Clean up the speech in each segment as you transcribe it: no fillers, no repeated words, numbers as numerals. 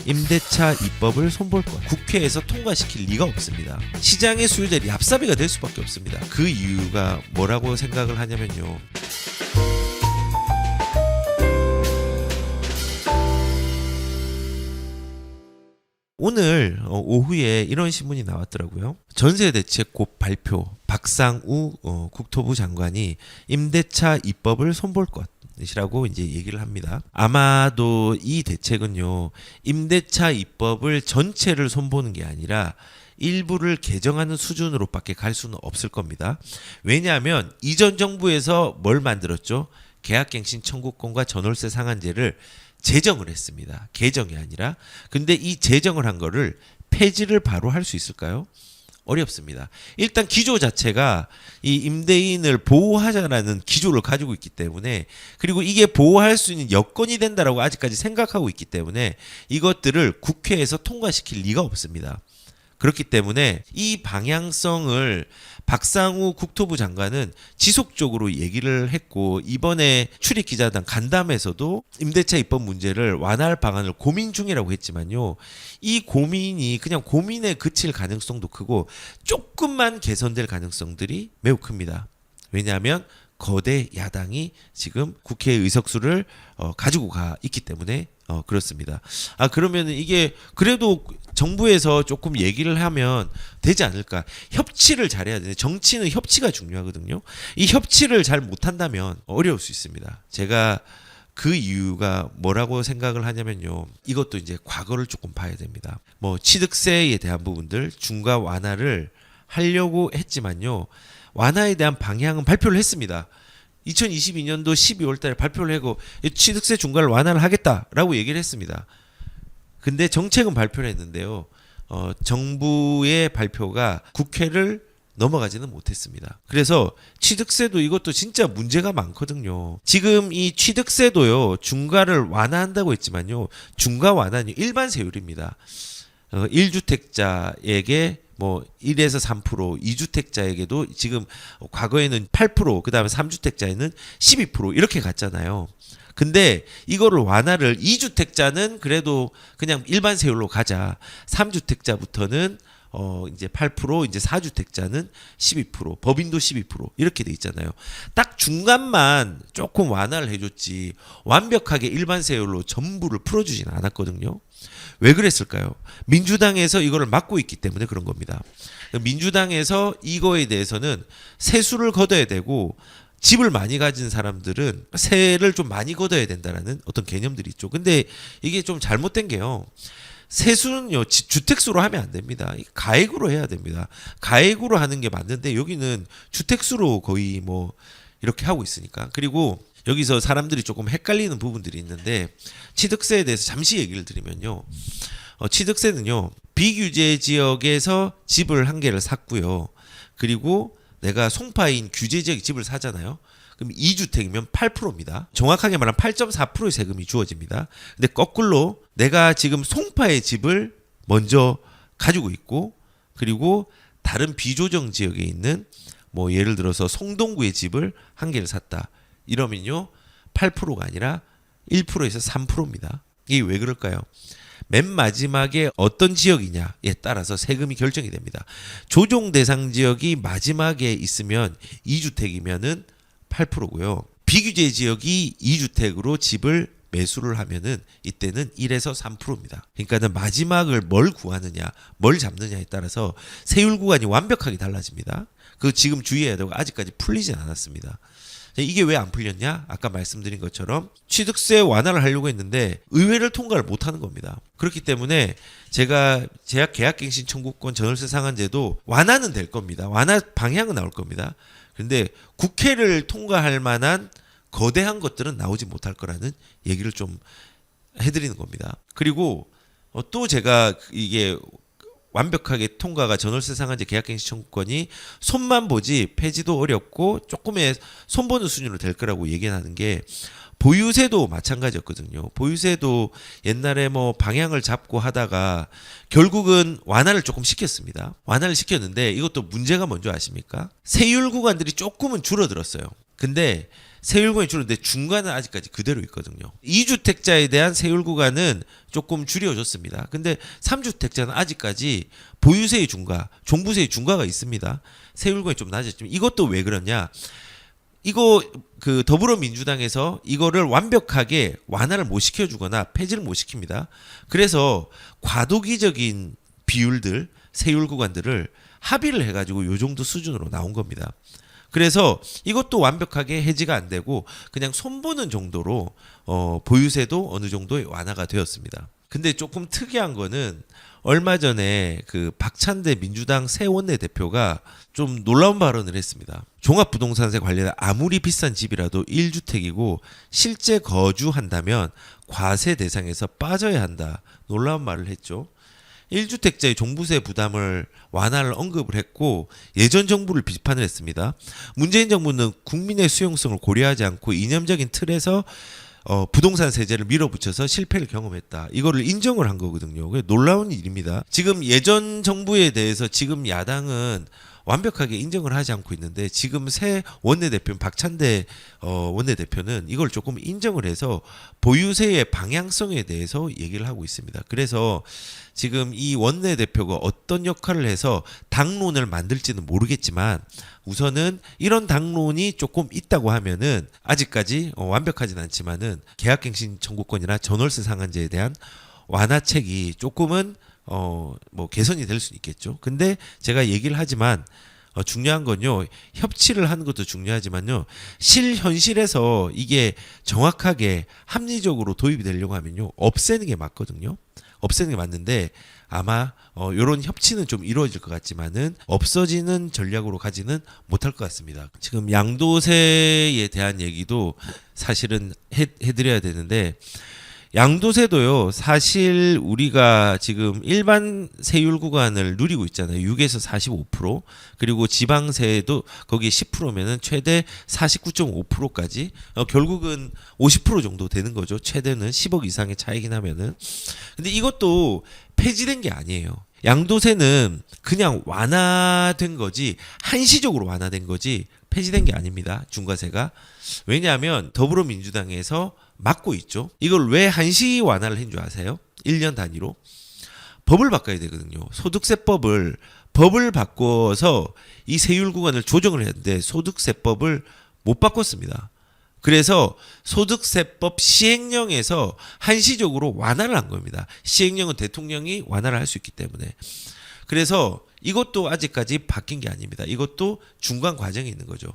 임대차 입법을 손볼 것, 국회에서 통과시킬 리가 없습니다. 시장의 수요자들이 얍삽이가 될 수밖에 없습니다. 그 이유가 뭐라고 생각을 하냐면요. 오늘 오후에 이런 신문이 나왔더라고요. 전세 대책 곧 발표. 박상우 국토부 장관이 임대차 입법을 손볼 것이라고 이제 얘기를 합니다. 아마도 이 대책은요, 임대차 입법을 전체를 손보는 게 아니라 일부를 개정하는 수준으로밖에 갈 수는 없을 겁니다. 왜냐하면 이전 정부에서 뭘 만들었죠? 계약갱신 청구권과 전월세 상한제를 제정을 했습니다. 개정이 아니라. 근데 이 제정을 한 거를 폐지를 바로 할 수 있을까요? 어렵습니다. 일단 기조 자체가 이 임대인을 보호하자라는 기조를 가지고 있기 때문에, 그리고 이게 보호할 수 있는 여건이 된다라고 아직까지 생각하고 있기 때문에 이것들을 국회에서 통과시킬 리가 없습니다. 그렇기 때문에 이 방향성을 박상우 국토부 장관은 지속적으로 얘기를 했고, 이번에 출입기자단 간담회에서도 임대차 입법 문제를 완화할 방안을 고민 중이라고 했지만요, 이 고민이 그냥 고민에 그칠 가능성도 크고 조금만 개선될 가능성들이 매우 큽니다. 왜냐하면 거대 야당이 지금 국회 의석수를 가지고 가 있기 때문에 그렇습니다. 그러면 이게 그래도 정부에서 조금 얘기를 하면 되지 않을까? 협치를 잘해야 되는데, 정치는 협치가 중요하거든요. 이 협치를 잘 못한다면 어려울 수 있습니다. 제가 그 이유가 뭐라고 생각을 하냐면요, 이것도 이제 과거를 조금 봐야 됩니다. 뭐 취득세에 대한 부분들 중과 완화를 하려고 했지만요, 완화에 대한 방향은 발표를 했습니다. 2022년도 12월 달에 발표를 하고 취득세 중과를 완화를 하겠다라고 얘기를 했습니다. 근데 정책은 발표를 했는데요, 정부의 발표가 국회를 넘어가지는 못했습니다. 그래서 취득세도 이것도 진짜 문제가 많거든요. 지금 이 취득세도요, 중과를 완화한다고 했지만요, 중과 완화는 일반 세율입니다. 1주택자에게 뭐 1에서 3%, 2주택자에게도 지금 과거에는 8%, 그다음에 3주택자에는 12% 이렇게 갔잖아요. 근데 이거를 완화를 2주택자는 그래도 그냥 일반 세율로 가자. 3주택자부터는 이제 8%, 이제 4주택자는 12%, 법인도 12% 이렇게 돼 있잖아요. 딱 중간만 조금 완화를 해줬지 완벽하게 일반 세율로 전부를 풀어주지는 않았거든요. 왜 그랬을까요? 민주당에서 이거를 막고 있기 때문에 그런 겁니다. 민주당에서 이거에 대해서는 세수를 걷어야 되고, 집을 많이 가진 사람들은 세를 좀 많이 걷어야 된다라는 어떤 개념들이 있죠. 근데 이게 좀 잘못된 게요, 세수는요 주택수로 하면 안 됩니다. 가액으로 해야 됩니다. 가액으로 하는 게 맞는데 여기는 주택수로 거의 뭐 이렇게 하고 있으니까. 그리고 여기서 사람들이 조금 헷갈리는 부분들이 있는데, 취득세에 대해서 잠시 얘기를 드리면요, 취득세는요 비규제 지역에서 집을 한 개를 샀고요, 그리고 내가 송파인 규제 지역 집을 사잖아요. 그럼 2주택이면 8%입니다. 정확하게 말하면 8.4%의 세금이 주어집니다. 근데 거꾸로 내가 지금 송파의 집을 먼저 가지고 있고, 그리고 다른 비조정 지역에 있는 뭐 예를 들어서 성동구의 집을 한 개를 샀다. 이러면요 8%가 아니라 1%에서 3%입니다. 이게 왜 그럴까요? 맨 마지막에 어떤 지역이냐에 따라서 세금이 결정이 됩니다. 조정 대상 지역이 마지막에 있으면 2주택이면은 8%고요. 비규제 지역이 2주택으로 집을 매수를 하면은 이때는 1에서 3%입니다. 그러니까는 마지막을 뭘 구하느냐, 뭘 잡느냐에 따라서 세율 구간이 완벽하게 달라집니다. 그 지금 주의해야 되고 아직까지 풀리진 않았습니다. 이게 왜 안 풀렸냐? 아까 말씀드린 것처럼 취득세 완화를 하려고 했는데 의회를 통과를 못하는 겁니다. 그렇기 때문에 제가 계약갱신 청구권 전월세 상한제도 완화는 될 겁니다. 완화 방향은 나올 겁니다. 그런데 국회를 통과할 만한 거대한 것들은 나오지 못할 거라는 얘기를 좀 해드리는 겁니다. 그리고 또 제가 이게 완벽하게 통과가 전월세 상한제 계약갱신 청구권이 손만 보지 폐지도 어렵고 조금의 손보는 수준으로 될 거라고 얘기하는 게, 보유세도 마찬가지였거든요. 보유세도 옛날에 뭐 방향을 잡고 하다가 결국은 완화를 조금 시켰습니다. 완화를 시켰는데 이것도 문제가 뭔지 아십니까? 세율 구간들이 조금은 줄어들었어요. 근데 세율 구간이 줄었는데 중간은 아직까지 그대로 있거든요. 2주택자에 대한 세율 구간은 조금 줄여줬습니다. 근데 3주택자는 아직까지 보유세의 중과, 종부세의 중과가 있습니다. 세율 구간이 좀 낮았지만 이것도 왜 그러냐? 이거 그 더불어민주당에서 이거를 완벽하게 완화를 못 시켜주거나 폐지를 못 시킵니다. 그래서 과도기적인 비율들, 세율 구간들을 합의를 해가지고 요 정도 수준으로 나온 겁니다. 그래서 이것도 완벽하게 해지가 안 되고 그냥 손보는 정도로 보유세도 어느 정도 완화가 되었습니다. 근데 조금 특이한 거는 얼마 전에 그 박찬대 민주당 새 원내대표가 좀 놀라운 발언을 했습니다. 종합부동산세 관련해 아무리 비싼 집이라도 1주택이고 실제 거주한다면 과세 대상에서 빠져야 한다. 놀라운 말을 했죠. 1주택자의 종부세 부담을 완화를 언급을 했고 예전 정부를 비판을 했습니다. 문재인 정부는 국민의 수용성을 고려하지 않고 이념적인 틀에서 부동산 세제를 밀어붙여서 실패를 경험했다. 이거를 인정을 한 거거든요. 놀라운 일입니다. 지금 예전 정부에 대해서 지금 야당은 완벽하게 인정을 하지 않고 있는데 지금 새 원내대표 박찬대 원내대표는 이걸 조금 인정을 해서 보유세의 방향성에 대해서 얘기를 하고 있습니다. 그래서 지금 이 원내대표가 어떤 역할을 해서 당론을 만들지는 모르겠지만 우선은 이런 당론이 조금 있다고 하면은 아직까지 완벽하진 않지만은 계약갱신 청구권이나 전월세 상한제에 대한 완화책이 조금은 뭐 개선이 될 수 있겠죠. 근데 제가 얘기를 하지만 중요한 건요. 협치를 하는 것도 중요하지만요. 실현실에서 이게 정확하게 합리적으로 도입이 되려고 하면요. 없애는 게 맞거든요. 없애는 게 맞는데 아마 이런 협치는 좀 이루어질 것 같지만은 없어지는 전략으로 가지는 못할 것 같습니다. 지금 양도세에 대한 얘기도 사실은 해드려야 되는데 양도세도요. 사실 우리가 지금 일반 세율 구간을 누리고 있잖아요. 6에서 45% 그리고 지방세도 거기에 10%면은 최대 49.5%까지 결국은 50% 정도 되는 거죠. 최대는 10억 이상의 차이긴 하면은. 근데 이것도 폐지된 게 아니에요. 양도세는 그냥 완화된 거지 한시적으로 완화된 거지 폐지된 게 아닙니다. 중과세가. 왜냐하면 더불어민주당에서 막고 있죠. 이걸 왜 한시 완화를 한 줄 아세요? 1년 단위로. 법을 바꿔야 되거든요. 소득세법을 바꿔서 이 세율 구간을 조정을 했는데 소득세법을 못 바꿨습니다. 그래서 소득세법 시행령에서 한시적으로 완화를 한 겁니다. 시행령은 대통령이 완화를 할 수 있기 때문에. 그래서 이것도 아직까지 바뀐 게 아닙니다. 이것도 중간 과정에 있는 거죠.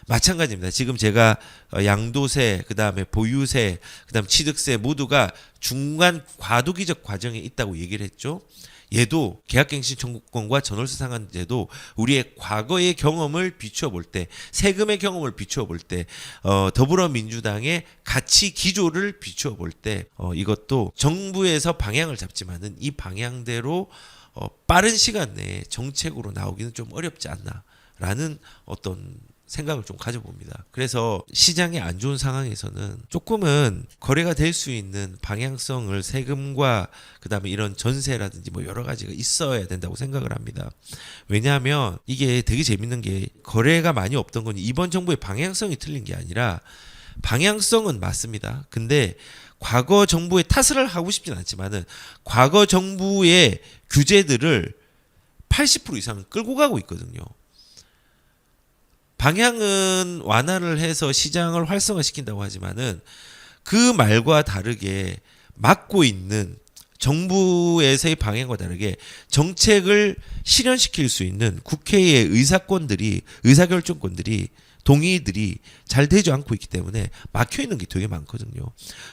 마찬가지입니다. 지금 제가 양도세, 그다음에 보유세, 그다음 취득세 모두가 중간 과도기적 과정에 있다고 얘기를 했죠. 얘도 계약갱신 청구권과 전월세 상한제도 우리의 과거의 경험을 비추어 볼 때, 세금의 경험을 비추어 볼 때, 더불어민주당의 가치 기조를 비추어 볼 때, 이것도 정부에서 방향을 잡지만은 이 방향대로 빠른 시간 내에 정책으로 나오기는 좀 어렵지 않나라는 어떤 생각을 좀 가져봅니다. 그래서 시장이 안 좋은 상황에서는 조금은 거래가 될 수 있는 방향성을 세금과 그다음에 이런 전세라든지 뭐 여러 가지가 있어야 된다고 생각을 합니다. 왜냐하면 이게 되게 재밌는 게 거래가 많이 없던 건 이번 정부의 방향성이 틀린 게 아니라 방향성은 맞습니다. 근데 과거 정부의 탓을 하고 싶진 않지만은 과거 정부의 규제들을 80% 이상 끌고 가고 있거든요. 방향은 완화를 해서 시장을 활성화시킨다고 하지만은 그 말과 다르게 막고 있는 정부에서의 방향과 다르게 정책을 실현시킬 수 있는 국회의 의사결정권들이 동의들이 잘 되지 않고 있기 때문에 막혀 있는 게 되게 많거든요.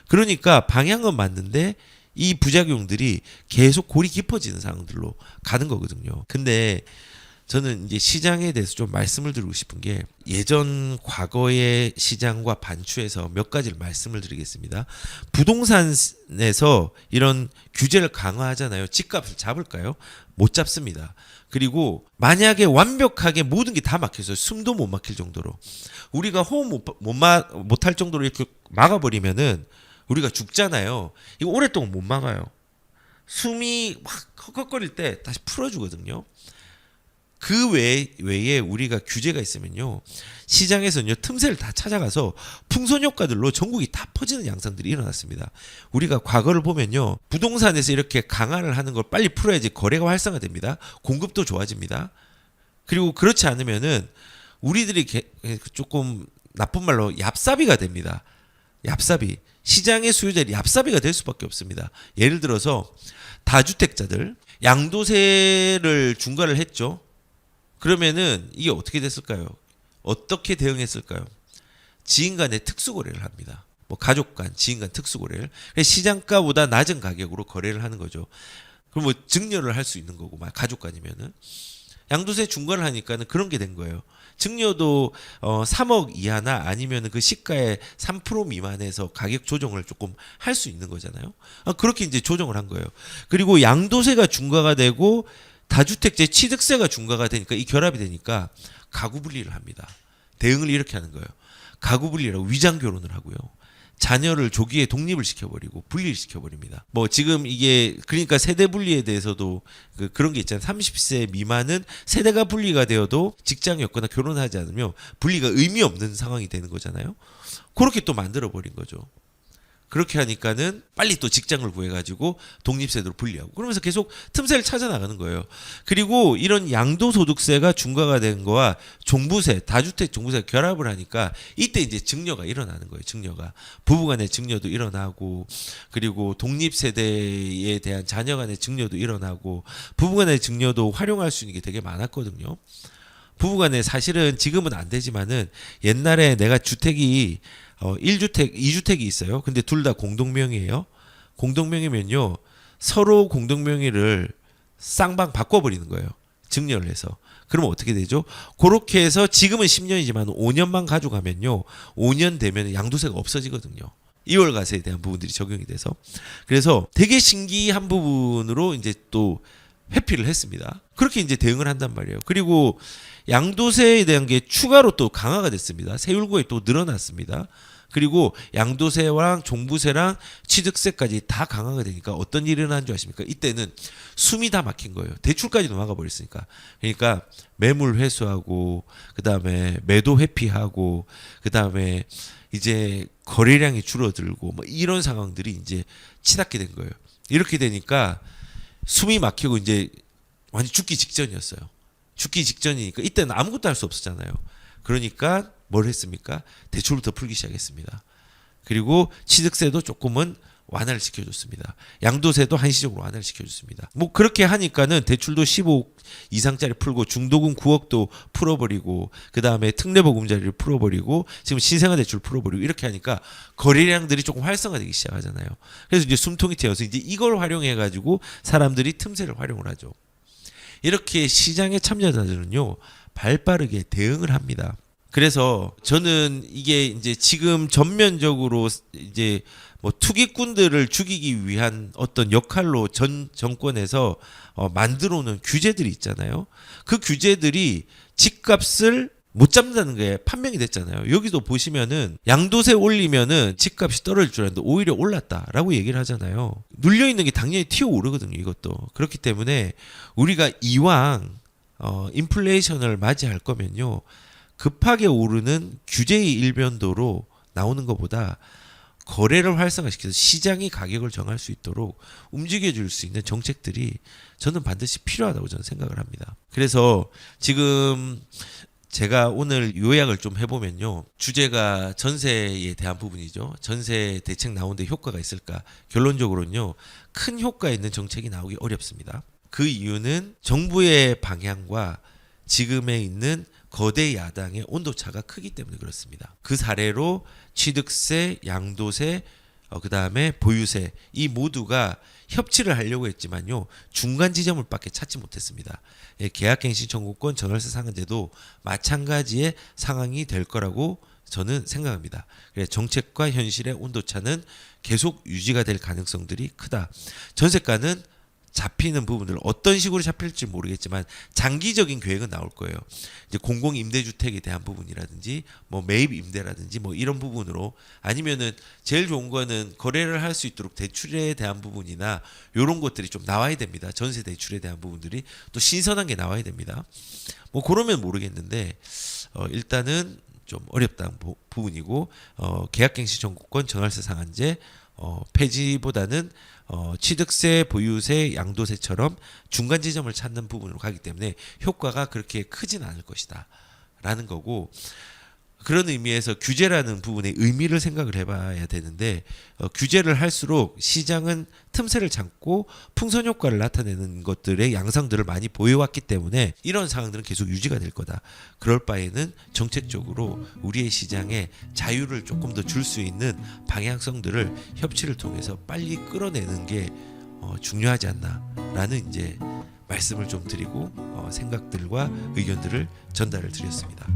그러니까 방향은 맞는데 이 부작용들이 계속 골이 깊어지는 상황들로 가는 거거든요. 근데 저는 이제 시장에 대해서 좀 말씀을 드리고 싶은 게 예전 과거의 시장과 반추해서 몇 가지를 말씀을 드리겠습니다. 부동산에서 이런 규제를 강화하잖아요. 집값을 잡을까요? 못 잡습니다. 그리고 만약에 완벽하게 모든 게 다 막혀서 숨도 못 막힐 정도로 우리가 호흡 못할 정도로 이렇게 막아버리면은 우리가 죽잖아요. 이거 오랫동안 못 막아요. 숨이 막 헉헉거릴 때 다시 풀어주거든요. 그 외에 우리가 규제가 있으면요, 시장에서는요 틈새를 다 찾아가서 풍선 효과들로 전국이 다 퍼지는 양상들이 일어났습니다. 우리가 과거를 보면요, 부동산에서 이렇게 강화를 하는 걸 빨리 풀어야지 거래가 활성화됩니다. 공급도 좋아집니다. 그리고 그렇지 않으면은 우리들이 조금 나쁜 말로 얍삽이가 됩니다. 얍삽이. 시장의 수요자들이 얍삽이가 될 수밖에 없습니다. 예를 들어서 다주택자들 양도세를 중과를 했죠. 그러면은 이게 어떻게 됐을까요? 어떻게 대응했을까요? 지인 간의 특수거래를 합니다. 뭐 가족 간, 지인 간 특수거래를. 시장가보다 낮은 가격으로 거래를 하는 거죠. 그럼 뭐 증여를 할 수 있는 거고, 가족 간이면은. 양도세 중과를 하니까는 그런 게 된 거예요. 증여도 3억 이하나 아니면 그 시가의 3% 미만에서 가격 조정을 조금 할 수 있는 거잖아요. 그렇게 이제 조정을 한 거예요. 그리고 양도세가 중과가 되고 다주택자 취득세가 중과가 되니까, 이 결합이 되니까 가구 분리를 합니다. 대응을 이렇게 하는 거예요. 가구 분리라고 위장 결혼을 하고요. 자녀를 조기에 독립을 시켜버리고 분리를 시켜버립니다. 뭐 지금 이게 그러니까 세대 분리에 대해서도 그런 게 있잖아요. 30세 미만은 세대가 분리가 되어도 직장이 없거나 결혼하지 않으면 분리가 의미 없는 상황이 되는 거잖아요. 그렇게 또 만들어버린 거죠. 그렇게 하니까는 빨리 또 직장을 구해가지고 독립세대로 분리하고, 그러면서 계속 틈새를 찾아 나가는 거예요. 그리고 이런 양도소득세가 중과가 된 거와 종부세, 다주택 종부세가 결합을 하니까 이때 이제 증여가 일어나는 거예요. 증여가 부부간의 증여도 일어나고, 그리고 독립세대에 대한 자녀간의 증여도 일어나고, 부부간의 증여도 활용할 수 있는 게 되게 많았거든요. 부부간에 사실은 지금은 안 되지만은 옛날에 내가 주택이 1주택, 2주택이 있어요. 근데 둘 다 공동명의예요. 공동명의면요, 서로 공동명의를 쌍방 바꿔버리는 거예요. 증여를 해서. 그러면 어떻게 되죠? 그렇게 해서 지금은 10년이지만 5년만 가져가면요, 5년 되면 양도세가 없어지거든요. 이월과세에 대한 부분들이 적용이 돼서. 그래서 되게 신기한 부분으로 이제 또 회피를 했습니다. 그렇게 이제 대응을 한단 말이에요. 그리고 양도세에 대한 게 추가로 또 강화가 됐습니다. 세율고에 또 늘어났습니다. 그리고 양도세랑 종부세랑 취득세까지 다 강화가 되니까 어떤 일이 일어난 줄 아십니까? 이때는 숨이 다 막힌 거예요. 대출까지도 막아버렸으니까. 그러니까 매물 회수하고, 그 다음에 매도 회피하고, 그 다음에 이제 거래량이 줄어들고, 뭐 이런 상황들이 이제 치닫게 된 거예요. 이렇게 되니까 숨이 막히고 이제 완전 죽기 직전이었어요. 죽기 직전이니까 이때는 아무것도 할 수 없었잖아요. 그러니까 뭘 했습니까? 대출부터 풀기 시작했습니다. 그리고 취득세도 조금은 완화를 시켜줬습니다. 양도세도 한시적으로 완화를 시켜줬습니다. 뭐 그렇게 하니까는 대출도 15억 이상짜리 풀고, 중도금 9억도 풀어버리고, 그 다음에 특례보금자리를 풀어버리고, 지금 신생아 대출 풀어버리고, 이렇게 하니까 거래량들이 조금 활성화되기 시작하잖아요. 그래서 이제 숨통이 트여서 이제 이걸 활용해가지고 사람들이 틈새를 활용을 하죠. 이렇게 시장의 참여자들은요, 발빠르게 대응을 합니다. 그래서 저는 이게 이제 지금 전면적으로 이제 뭐 투기꾼들을 죽이기 위한 어떤 역할로 전 정권에서 만들어 놓은 규제들이 있잖아요. 그 규제들이 집값을 못 잡는다는 게 판명이 됐잖아요. 여기도 보시면은 양도세 올리면은 집값이 떨어질 줄 알았는데 오히려 올랐다라고 얘기를 하잖아요. 눌려 있는 게 당연히 튀어오르거든요, 이것도. 그렇기 때문에 우리가 이왕 인플레이션을 맞이할 거면요, 급하게 오르는 규제의 일변도로 나오는 것보다 거래를 활성화시켜서 시장이 가격을 정할 수 있도록 움직여줄 수 있는 정책들이 저는 반드시 필요하다고 저는 생각을 합니다. 그래서 지금 제가 오늘 요약을 좀 해보면요, 주제가 전세에 대한 부분이죠. 전세 대책 나오는데 효과가 있을까? 결론적으로는요, 큰 효과 있는 정책이 나오기 어렵습니다. 그 이유는 정부의 방향과 지금에 있는 거대 야당의 온도차가 크기 때문에 그렇습니다. 그 사례로 취득세, 양도세, 그 다음에 보유세, 이 모두가 협치를 하려고 했지만요, 중간 지점을 밖에 찾지 못했습니다. 계약갱신 청구권, 전월세 상한제도 마찬가지의 상황이 될 거라고 저는 생각합니다. 그래서 정책과 현실의 온도차는 계속 유지가 될 가능성들이 크다. 전세가는 잡히는 부분들 어떤 식으로 잡힐지 모르겠지만 장기적인 계획은 나올 거예요. 이제 공공 임대주택에 대한 부분이라든지 뭐 매입 임대라든지 뭐 이런 부분으로 아니면은 제일 좋은 거는 거래를 할 수 있도록 대출에 대한 부분이나 이런 것들이 좀 나와야 됩니다. 전세 대출에 대한 부분들이 또 신선한 게 나와야 됩니다. 뭐 그러면 모르겠는데 일단은 좀 어렵다는 부분이고 계약갱신 청구권 전월세 상한제 폐지보다는 취득세, 보유세, 양도세처럼 중간 지점을 찾는 부분으로 가기 때문에 효과가 그렇게 크진 않을 것이다 라는 거고, 그런 의미에서 규제라는 부분의 의미를 생각을 해봐야 되는데 규제를 할수록 시장은 틈새를 찾고 풍선 효과를 나타내는 것들의 양상들을 많이 보여왔기 때문에 이런 상황들은 계속 유지가 될 거다. 그럴 바에는 정책적으로 우리의 시장에 자유를 조금 더 줄 수 있는 방향성들을 협치를 통해서 빨리 끌어내는 게 중요하지 않나라는 이제 말씀을 좀 드리고 생각들과 의견들을 전달을 드렸습니다.